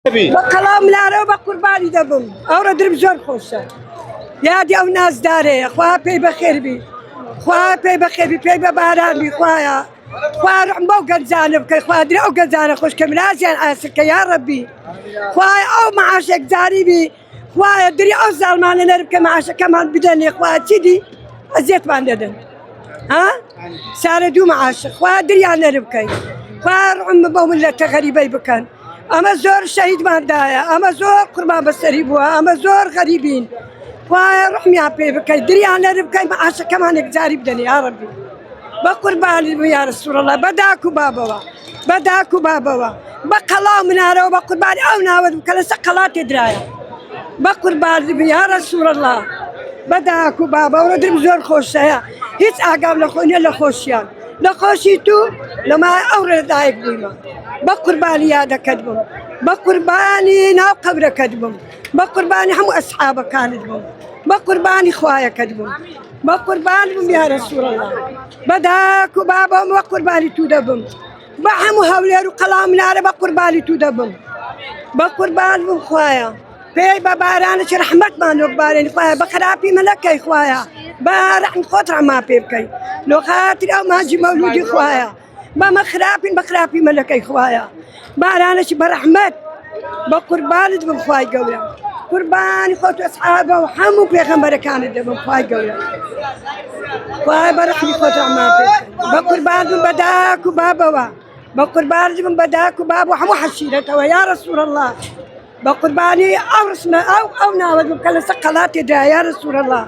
بقلام لاره و قربانی دبم او درب زور خوشه یادی او ناز داره خواه پی بخیر بی خواه پی بخیر بی پی بباران بی خواه خواه رحم بو گنزانه بکی خواه دری او گنزانه خوش کم رازیان آسکه یا ربی خواه او معاشک زاری بی خواه دری او ظالمانه نرب که معاشک کمان بدنی خواه چی دی ازیت من دادن ها سار دو معاشق خواه دریان نرب کی خواه رحم بو ملت غریبی بکن اما زور شهید من دایا اما زور قربان بسری بوا اما زور غریبین خواه رحم یا پی بکی دریان نرب کی معاشق کمان اگزاری بدنی یا ربی بقربان يا رسول الله بداكو بابوا بداكو بابوا بقلا مناره وبقربان او ناود بكلا سقلات درايه بقربان يا رسول الله بداكو بابا وندرب زور خوشيا هيك اقام لخوني لخوشيان لخوشيتو لما اورد دايق بيما بقربان يا كدبم بقرباني ناو قبر كدبم بقرباني هم اصحابك كانوا بقرباني اخوايا كدبم بقربانهم يا رسول الله بداك بابهم وقرباني تودبهم بحمو هولير وقلام نار بقرباني تودبهم بقربانهم خوايا في ببارانش رحمت ما نقبارين خوايا بخرافي ملكي خوايا برحم خطر ما بيبكي لو خاطر او ماجي مولودي خوايا بخرافي ملكي خوايا بارانش برحمت بقربانهم خوايا قولا قربان خوت اصحابه وحمو بيغمبر كان دبم خواي قولا خواي برحمي خوت عماتي بقربان بداك وبابوا بقربان بداك وبابوا حمو حشيرته ويا رسول الله بقرباني او رسمه او ناود كل سقلات يا رسول الله